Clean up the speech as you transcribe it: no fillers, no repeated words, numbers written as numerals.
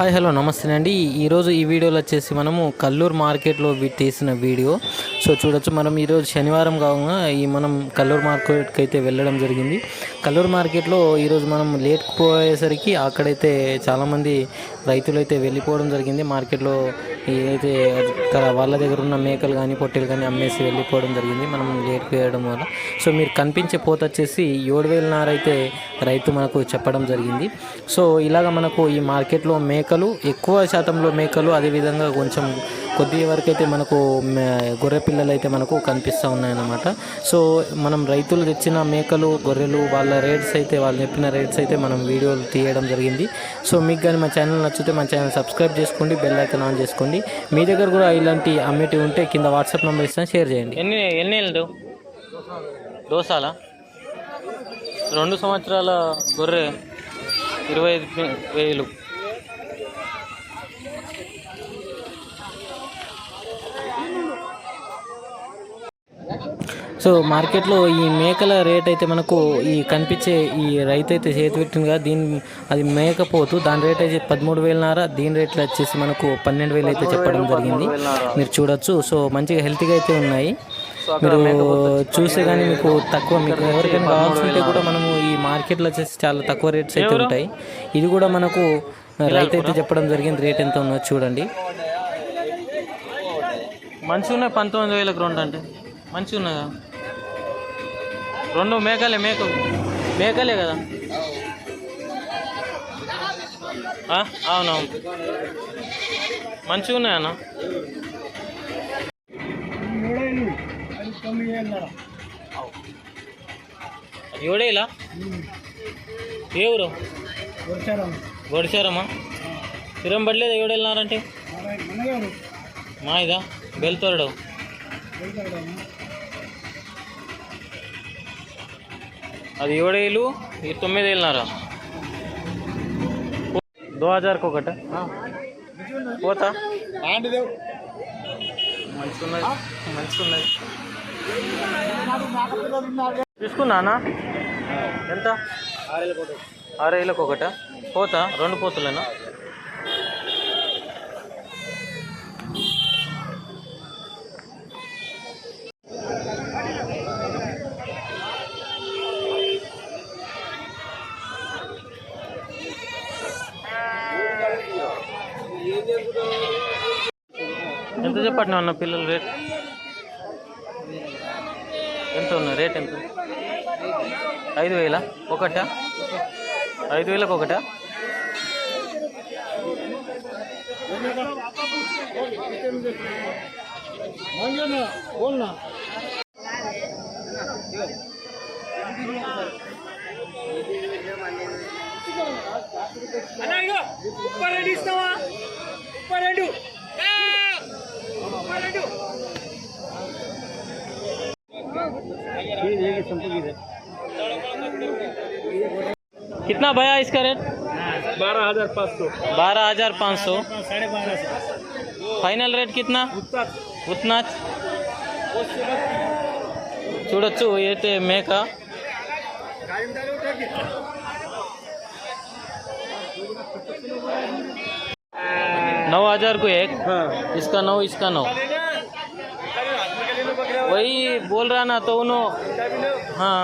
Hi hello నమస్తే అండి. ఈరోజు ఈ వీడియోలో వచ్చేసి మనము కల్లూరు మార్కెట్లో తీసిన వీడియో. సో చూడొచ్చు, మనం ఈరోజు శనివారం కావుగా మనం కల్లూరు మార్కెట్కి అయితే వెళ్ళడం జరిగింది. కల్లూరు మార్కెట్లో ఈరోజు మనం లేకపోయేసరికి అక్కడైతే చాలామంది రైతులు అయితే వెళ్ళిపోవడం జరిగింది. మార్కెట్లో ఏదైతే వాళ్ళ దగ్గర ఉన్న మేకలు కానీ పొట్టెలు కానీ అమ్మేసి వెళ్ళిపోవడం జరిగింది మనం లేట్ వేయడం వల్ల. సో మీరు కనిపించే పోత వచ్చేసి 7,000 అయితే రైతు మనకు చెప్పడం జరిగింది. సో ఇలాగ మనకు ఈ మార్కెట్లో మేకలు ఎక్కువ శాతంలో మేకలు, అదేవిధంగా కొంచెం కొద్ది వరకు అయితే మనకు గొర్రె పిల్లలు అయితే మనకు కనిపిస్తూ ఉన్నాయన్నమాట. సో మనం రైతులు తెచ్చిన మేకలు, గొర్రెలు వాళ్ళ రేట్స్ అయితే, వాళ్ళు చెప్పిన రేట్స్ అయితే మనం వీడియోలు తీయడం జరిగింది. సో మీకు కానీ మా ఛానల్ నచ్చితే మా ఛానల్ సబ్స్క్రైబ్ చేసుకోండి, బెల్ ఐకాన్ ఆన్ చేసుకోండి. మీ దగ్గర కూడా ఇలాంటి అమ్మేటివి ఉంటే కింద వాట్సాప్ నెంబర్ ఇస్తాను, షేర్ చేయండి. ఎన్ని ఏళ్ళు దోసాల 2 సంవత్సరాల గొర్రె 25,000. సో మార్కెట్లో ఈ మేకల రేట్ అయితే మనకు ఈ కనిపించే ఈ రైతు అయితే చేతి పెట్టింది కదా, అది మేకపోతు, దాని రేట్ అయితే 13,500. దీని రేట్లు వచ్చేసి మనకు 12,000 అయితే చెప్పడం జరిగింది. మీరు చూడొచ్చు. సో మంచిగా హెల్తీగా అయితే ఉన్నాయి. మీరు చూస్తే కానీ మీకు తక్కువ, మీకు ఎవరికైనా కావాల్సి ఉంటే కూడా మనము ఈ మార్కెట్లో వచ్చేసి చాలా తక్కువ రేట్స్ అయితే ఉంటాయి. ఇది కూడా మనకు రైతు అయితే చెప్పడం జరిగింది. రేట్ ఎంత ఉన్నదో చూడండి. మంచిగా ఉన్నాయి. 19,000కి 2 అంటే మంచిగా ఉన్నదా? 2 మేకలే కదా. అవునవును, మంచిగా ఉన్నాయన్న. 7,000. ఏ ఊరు? గొడిచారమ్మా. తిరం పడలేదు 7,000 అంటే మా ఇదా బెల్తోరడు. అది 7,000, ఇది 9,500. 2,000కి ఒకటి పోతా. మంచిగున్నది. తీసుకున్నానా? ఎంత? 6,000కి ఒకట పోతా. 2 పోతులేనా? ఎంత చెప్పట్నా అన్న పిల్లల రేట్? ఎంత ఉన్నాయి? రేట్ ఎంత? 5,000 ఒకటా? 5,000కి ఒకటా? कितना भैया इसका रेट? 12,500. 12,500. फाइनल रेट कितना? उतना చూడొచ్చు. అయితే మేక 9,000 को एक. इसका 9, इसका 9. वही बोल रहा ना तो उन्हों. हाँ